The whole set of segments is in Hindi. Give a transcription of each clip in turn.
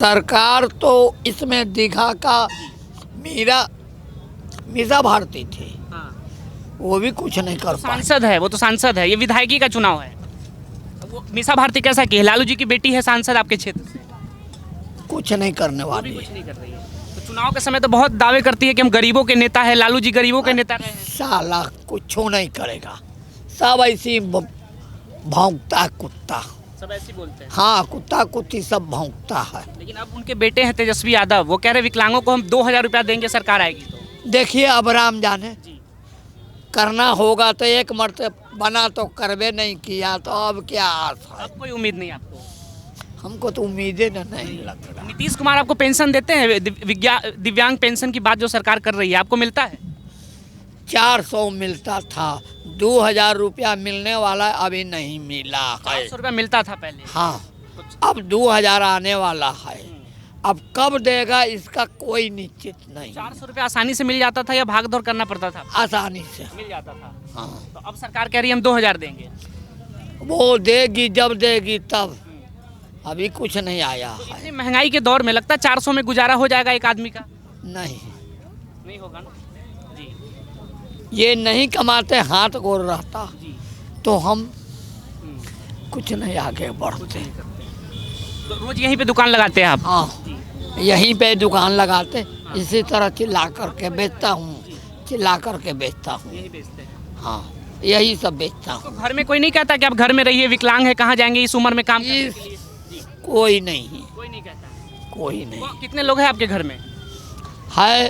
सरकार तो इसमें दीघा का मीरा भारती थी, वो भी कुछ नहीं कर पाई। सांसद है, वो तो सांसद है, ये विधायकी का चुनाव है। वो मीसा भारती कैसा की है? लालू जी की बेटी है सांसद आपके क्षेत्र से, कुछ नहीं करने वो भी वाली कुछ है। नहीं कर रही है। तो चुनाव के समय तो बहुत दावे करती है कि हम गरीबों के नेता है, लालू जी गरीबों के नेता रहे हैं। साला कुछ नहीं करेगा, सब ऐसी भौंकता है कुत्ता। सब ऐसे बोलते हैं। हाँ, कुत्ता कुत्ती सब भौंकता है। लेकिन अब उनके बेटे हैं तेजस्वी यादव, वो कह रहे विकलांगों को हम 2000 रुपया देंगे सरकार आएगी तो। देखिए अब राम जाने, जी। करना होगा तो एक मर्तबा बना तो करवे नहीं किया, तो अब क्या आस है? अब कोई उम्मीद नहीं आपको? हमको तो उम्मीदें नहीं लग रहा। नीतीश कुमार आपको पेंशन देते हैं? दिव्यांग पेंशन की बात जो सरकार कर रही है, आपको मिलता है? 400 मिलता था, 2000 रुपया मिलने वाला अभी नहीं मिला है। 400 रुपया मिलता था पहले। हाँ, अब 2000 आने वाला है। अब कब देगा इसका कोई निश्चित नहीं। 400 रुपया आसानी से मिल जाता था या भाग दौड़ करना पड़ता था? आसानी से मिल जाता था। हाँ, तो अब सरकार कह रही है हम 2000 देंगे। वो देगी जब देगी तब, अभी कुछ नहीं आया तो है। इतनी महंगाई के दौर में लगता है 400 में गुजारा हो जाएगा एक आदमी का? नहीं, नहीं होगा ना जी। ये नहीं कमाते हाथ गोर रहता जी। तो हम कुछ नहीं आगे बढ़ते। तो रोज यहीं पे दुकान लगाते हैं आप? हाँ, यहीं पे दुकान लगाते, इसी तरह चिल्ला करके बेचता हूँ, चिल्ला करके बेचता हूँ। यहीं बेचते हैं। हाँ, यही सब बेचता तो हूँ। घर में कोई नहीं कहता कि आप घर में रहिए, विकलांग है, कहाँ जाएंगे इस उम्र में काम करने के लिए? कोई नहीं, कोई नहीं कहता। कोई नहीं वो कितने लोग हैं आपके घर में? है।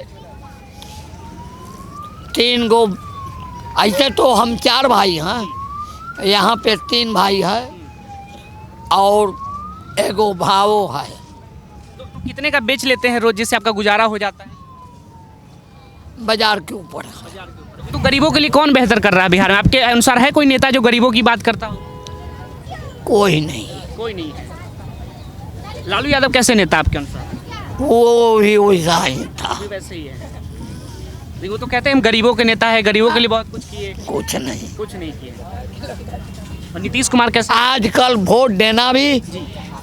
3 गो, ऐसे तो हम 4 भाई हैं, यहाँ पे 3 भाई है और एगो भावो है। तो कितने का बेच लेते हैं रोज जिससे आपका गुजारा हो जाता है? बाजार के ऊपर है। तो गरीबों के लिए कौन बेहतर कर रहा है बिहार में आपके अनुसार? है कोई नेता जो गरीबों की बात करता हो? कोई नहीं, कोई नहीं है। लालू यादव कैसे नेता आपके अनुसार? वो भी वैसा ही था। भी वैसे ही है। देखो, वो तो कहते हैं हम गरीबों के नेता है, गरीबों के लिए बहुत कुछ किए। कुछ नहीं। कुछ नहीं किए। और नीतीश कुमार कैसे? आजकल वोट देना भी जी।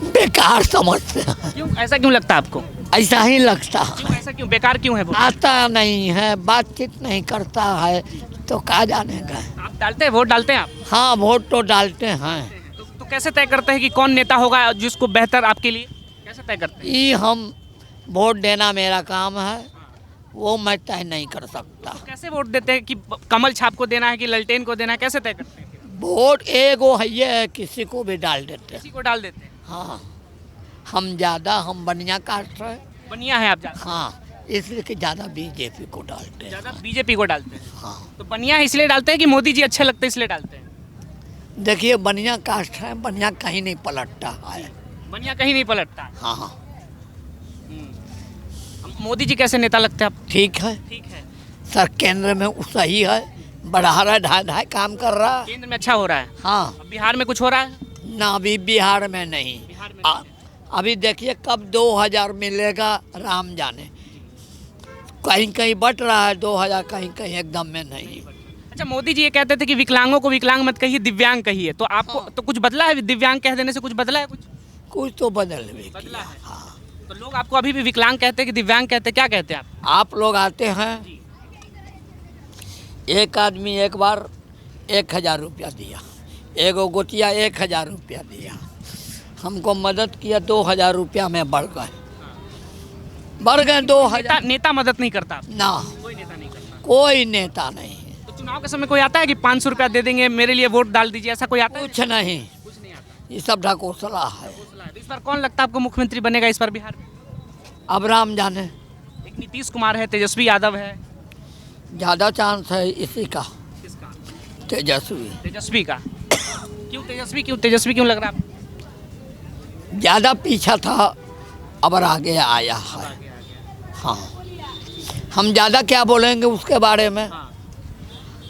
बेकार समझते हैं। क्यों, ऐसा क्यों लगता है आपको? ऐसा ही लगता है। क्यों, ऐसा क्यों, बेकार क्यों है वो? आता नहीं है, बातचीत नहीं करता है, तो कहाँ जानेगा। आप डालते हैं, वोट डालते हैं आप? हाँ, वोट तो डालते हैं। तो कैसे तय करते हैं कि कौन नेता होगा जिसको बेहतर आपके लिए? कैसे तय करते हैं? ये हम वोट देना मेरा काम है, वो मैं तय नहीं कर सकता। तो कैसे वोट देते हैं कि कमल छाप को देना है कि ललटेन को देना है? कैसे तय करते हैं? वोट एगो है, ये किसी को भी डाल देते हैं। किसी को डाल देते हैं? हाँ, हम बनिया काट रहे हैं। बनिया है आप ज़्यादा? हाँ, इसलिए कि ज़्यादा बीजेपी को डालते हैं। ज़्यादा बीजेपी को डालते हैं? हाँ, तो बनिया इसलिए डालते हैं कि मोदी जी अच्छे लगते हैं इसलिए डालते हैं? देखिए बनिया कास्ट है, बनिया कहीं नहीं पलटता है। बनिया कहीं नहीं पलटता। हाँ, मोदी जी कैसे नेता लगते हैं आप? ठीक है। ठीक है। सर केंद्र में वो सही है, बढ़ा रहा है, ढाई काम कर रहा है। केंद्र में अच्छा हो रहा है। हाँ, अब बिहार में कुछ हो रहा है? ना अभी बिहार में नहीं। बिहार में अभी देखिए कब 2000 मिलेगा राम जाने। कहीं कहीं बट रहा है 2000, कहीं कहीं एकदम में नहीं। अच्छा, मोदी जी ये कहते थे कि विकलांगों को विकलांग मत कहिए, दिव्यांग कहिए, तो आपको तो कुछ बदला है? दिव्यांग कह देने से कुछ बदला है? कुछ तो बदल भी बदला किया। है। हाँ, तो लोग आपको अभी भी विकलांग कहते हैं कि दिव्यांग कहते हैं, क्या कहते हैं आप लोग आते हैं, जी। एक आदमी एक बार 1000 रुपया दिया, एगो गोतिया 1000 रुपया दिया, हमको मदद किया, 2000 रुपया में बढ़ गए 2000। नेता मदद नहीं करता? ना, कोई नेता नहीं करता। कोई नेता नहीं। तो चुनाव के समय कोई आता है कि 500 रुपया दे देंगे, मेरे लिए वोट डाल दीजिए, ऐसा कोई आता है? कुछ नहीं, कुछ नहीं आता। ये सब ढकोसला है। तो इस बार कौन लगता है आपको मुख्यमंत्री बनेगा इस बार बिहार में? अब राम जाने। एक नीतीश कुमार है, तेजस्वी यादव है। ज़्यादा चांस है इसी का, किसका? तेजस्वी। तेजस्वी का। क्यों तेजस्वी, क्यों तेजस्वी क्यों लग रहा है आपको? ज़्यादा पीछा था, अब आगे आया है। हाँ, हम ज़्यादा क्या बोलेंगे उसके बारे में। हाँ।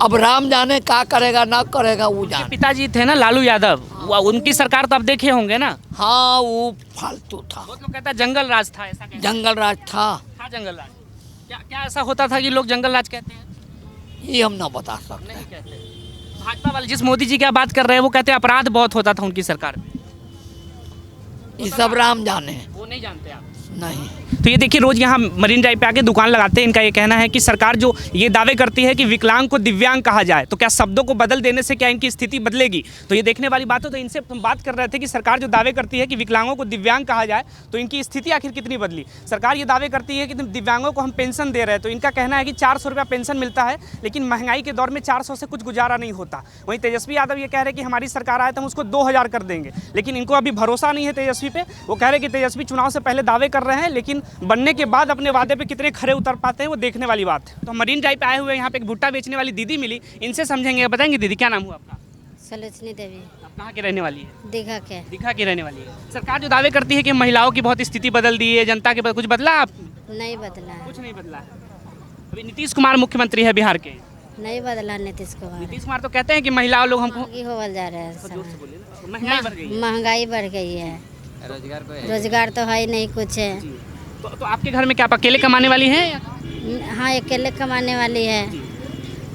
अब राम जाने क्या करेगा ना करेगा, वो जाने। पिताजी थे ना लालू यादव, उनकी सरकार तो आप देखे होंगे ना? हाँ, वो फालतू था, बहुत लोग कहता है जंगल राज था, ऐसा कहते जंगल राज था। था जंगल राज। क्या क्या ऐसा होता था कि लोग जंगल राज कहते हैं? ये हम ना बता सकते। नहीं कहते। भाजपा वाले जिस मोदी जी की आप बात कर रहे हैं वो कहते हैं अपराध बहुत होता था उनकी सरकार में। ये सब राम जाने। वो नहीं जानते आप? नहीं। तो ये देखिए रोज़ यहाँ मरीन ड्राइव पे आके दुकान लगाते हैं। इनका ये कहना है कि सरकार जो ये दावे करती है कि विकलांग को दिव्यांग कहा जाए, तो क्या शब्दों को बदल देने से क्या इनकी स्थिति बदलेगी? तो ये देखने वाली बात है। तो इनसे हम बात कर रहे थे कि सरकार जो दावे करती है कि विकलांगों को दिव्यांग कहा जाए, तो इनकी स्थिति आखिर कितनी बदली? सरकार ये दावे करती है कि दिव्यांगों को हम पेंशन दे रहे हैं, तो इनका कहना है कि 400 रुपया पेंशन मिलता है, लेकिन महंगाई के दौर में 400 से कुछ गुजारा नहीं होता। वहीं तेजस्वी यादव ये कह रहे हैं कि हमारी सरकार आए तो हम उसको 2000 कर देंगे, लेकिन इनको अभी भरोसा नहीं है तेजस्वी पे। वो कह रहे हैं कि तेजस्वी चुनाव से पहले दावे कर रहे हैं, लेकिन बनने के बाद अपने वादे पे कितने खरे उतर पाते हैं वो देखने वाली बात है। तो हम मरीन ड्राइव पे आए हुए हैं, यहाँ पे एक भुट्टा बेचने वाली दीदी मिली, इनसे समझेंगे। बताएंगे दीदी क्या नाम हुआ आपका? सलोचनी देवी। आप कहाँ की रहने वाली है? दीघा के। दीघा की रहने वाली है। सरकार जो दावे करती है कि महिलाओं की बहुत स्थिति बदल दी है, जनता के कुछ बदला आप? नहीं बदला है। कुछ नहीं बदला है। अभी नीतीश कुमार मुख्यमंत्री है बिहार के। नहीं बदला नीतीश कुमार। नीतीश कुमार तो कहते हैं कि महिलाओं लोग हमको महंगी होवल जा रहा है महंगाई बढ़ गई है। महंगाई बढ़ गई है। रोजगार तो है ही नहीं कुछ है। तो आपके घर में क्या आप अकेले कमाने वाली हैं या? हाँ अकेले कमाने वाली है।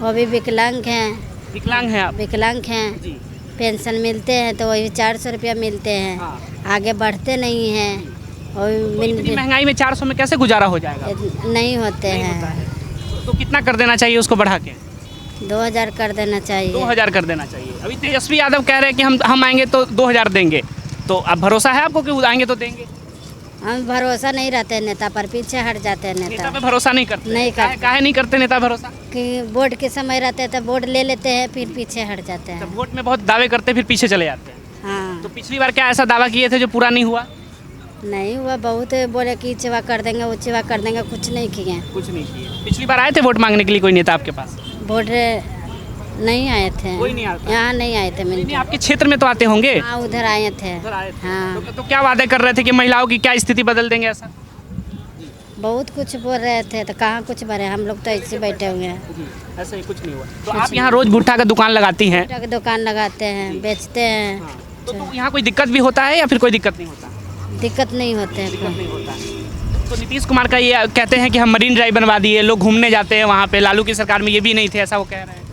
वो भी विकलांग हैं। विकलांग हैं आप? विकलांग हैं। जी। पेंशन मिलते हैं तो वही 400 रुपया मिलते हैं। हाँ। आगे बढ़ते नहीं हैं और इतनी महंगाई में 400 में कैसे गुजारा हो जाएगा? नहीं होते हैं। तो कितना कर देना चाहिए उसको बढ़ा के? 2000 कर देना चाहिए। 2000 कर देना चाहिए। अभी तेजस्वी यादव कह रहे हैं कि हम आएंगे तो 2000 देंगे, तो अब भरोसा है आपको कि वो आएंगे तो देंगे? हम भरोसा नहीं रहते नेता पर, पीछे हट जाते हैं नेता नेता। पे भरोसा नहीं करते? नहीं करते। काहे नहीं करते नेता भरोसा? कि वोट के समय रहते हैं तो वोट ले लेते हैं, फिर पीछे हट जाते तो हैं। वोट में बहुत दावे करते फिर पीछे चले जाते हैं। हाँ तो पिछली बार क्या ऐसा दावा किए थे जो पूरा नहीं हुआ? नहीं हुआ। बहुत बोले कि चिवा कर देंगे, वो चिवा कर देंगे, कुछ नहीं किए। कुछ नहीं किए। पिछली बार आए थे वोट मांगने के लिए कोई नेता आपके पास? वोट नहीं आए थे। कोई नहीं आता? यहाँ नहीं आए थे नहीं, मिलने। आपके क्षेत्र में तो आते होंगे? हाँ उधर आए थे। उधर आए थे। हाँ तो क्या वादे कर रहे थे कि महिलाओं की क्या स्थिति बदल देंगे ऐसा? बहुत कुछ बोल रहे थे, तो कहाँ कुछ बने। हम लोग तो ऐसे बैठे हुए हैं। ऐसा ही कुछ नहीं हुआ। तो आप यहाँ रोज भुट्टा का दुकान लगाती हैं? भुट्टा की दुकान लगाते हैं, बेचते हैं। तो यहाँ कोई दिक्कत भी होता है या फिर कोई दिक्कत नहीं होता? दिक्कत नहीं होते हैं कोई। नहीं होता। तो नीतीश कुमार का ये कहते हैं कि हम मरीन ड्राइव बनवा दिए, लोग घूमने जाते हैं वहाँ पे। लालू की सरकार में ये भी नहीं थे, ऐसा वो कह रहे हैं।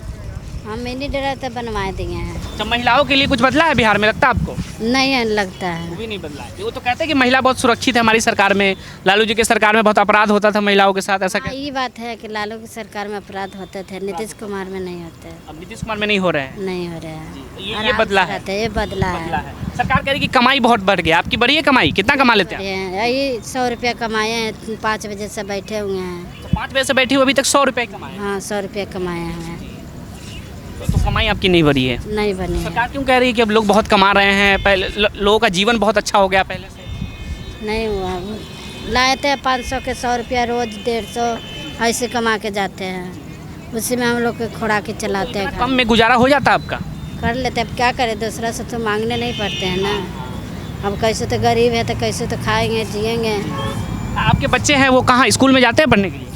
हम मिनी ड्राइव तो बनवा दिए हैं। जब महिलाओं के लिए कुछ बदला है बिहार में, लगता है आपको? नहीं है, लगता है। वो भी नहीं बदला है। वो तो कहते हैं कि महिला बहुत सुरक्षित है हमारी सरकार में, लालू जी के सरकार में बहुत अपराध होता था महिलाओं के साथ, ऐसा हाँ, ये बात है कि लालू की सरकार में अपराध होते थे, नीतीश कुमार में नहीं होते। अब नीतीश कुमार में नहीं हो रहे हैं। नहीं हो रहे हैं। ये आराम बदला से है। रहते हैं, ये बदला बदला है। है। सरकार कह रही कि कमाई बहुत बढ़ गई। आपकी बढ़ी है कमाई? कितना कमा लेते हैं? यही 100 रुपया कमाए हैं। 5 बजे से बैठे हुए हैं। तो 5 बजे से बैठी हुई अभी तक 100 रुपये कमाए। हाँ 100 रुपया कमाए हैं। तो कमाई आपकी नहीं बढ़ी है। नहीं बनी है। सरकार क्यों कह रही है कि अब लोग बहुत कमा रहे हैं, पहले लोगों का जीवन बहुत अच्छा हो गया पहले से? नहीं हुआ। लाए थे 500 के 100 रुपया रोज, 150 ऐसे कमा के जाते हैं। उसी में हम लोग के खोड़ा के चलाते हैं। कम में गुजारा हो जाता है आपका? कर लेते। अब क्या करें, दूसरा से तो मांगने नहीं पड़ते हैं ना। अब कैसे तो गरीब है तो कैसे तो खाएंगे जिएंगे। आपके बच्चे हैं वो कहाँ स्कूल में जाते हैं पढ़ने के लिए?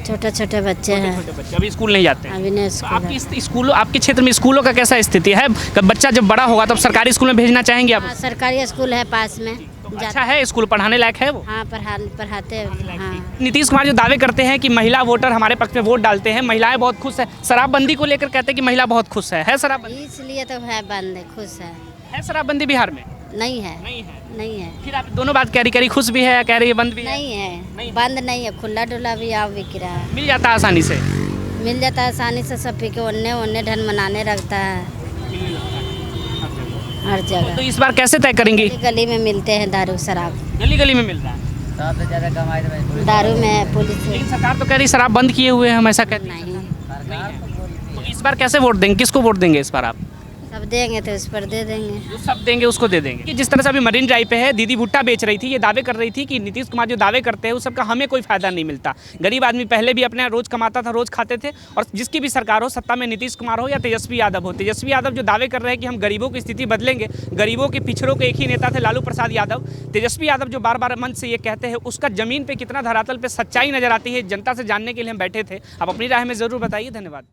छोटे छोटे बच्चे हैं। छोटे बच्चे अभी स्कूल नहीं जाते हैं। अभी नहीं तो स्कूल आपकी स्कूलों, आपके क्षेत्र में स्कूलों का कैसा स्थिति है? बच्चा जब बड़ा होगा तब सरकारी स्कूल में भेजना चाहेंगे आप? हाँ, सरकारी स्कूल है पास में। अच्छा है स्कूल, पढ़ाने लायक है वो? हाँ पढ़ाते हैं। हाँ नीतीश कुमार जो दावे करते हैं कि महिला वोटर हमारे पक्ष में वोट डालते हैं, महिलाएं बहुत खुश है। शराबबंदी को लेकर कहते हैं कि महिला बहुत खुश है शराबबंदी? इसलिए तो है बंद, खुश है। शराबबंदी बिहार में? नहीं है। नहीं है। नहीं है। फिर आप दोनों बात कह रही खुश भी है, कह रही है बंद भी है? नहीं है, बंद नहीं है। खुला डुला भी आप बिक रहा है। मिल जाता है आसानी से? मिल जाता है आसानी से। सब पी के ओन्ने ढन मनाने रखता है हर तो जगह। इस बार कैसे तय करेंगी? गली में मिलते हैं दारू शराब। गली गली में मिल रहा है? दारू में पुलिस लेकिन सरकार तो कह रही शराब बंद किए हुए हैं, हम ऐसा कहते हैं। नहीं। तो इस बार कैसे वोट देंगे, किसको वोट देंगे इस बार आप? सब देंगे तो उस पर दे देंगे। जो सब देंगे उसको दे देंगे। कि जिस तरह से अभी मरीन ड्राइव पे है, दीदी भुट्टा बेच रही थी, ये दावे कर रही थी कि नीतीश कुमार जो दावे करते हैं उस सबका हमें कोई फायदा नहीं मिलता। गरीब आदमी पहले भी अपने रोज कमाता था, रोज खाते थे। और जिसकी भी सरकार हो, सत्ता में नीतीश कुमार हो या तेजस्वी यादव हो, तेजस्वी यादव जो दावे कर रहे हैं कि हम गरीबों की स्थिति बदलेंगे, गरीबों के पिछड़ों के एक ही नेता थे लालू प्रसाद यादव। तेजस्वी यादव जो बार बार मंच से ये कहते हैं, उसका जमीन पे कितना धरातल पे सच्चाई नजर आती है, जनता से जानने के लिए हम बैठे थे। आप अपनी राय में जरूर बताइए। धन्यवाद।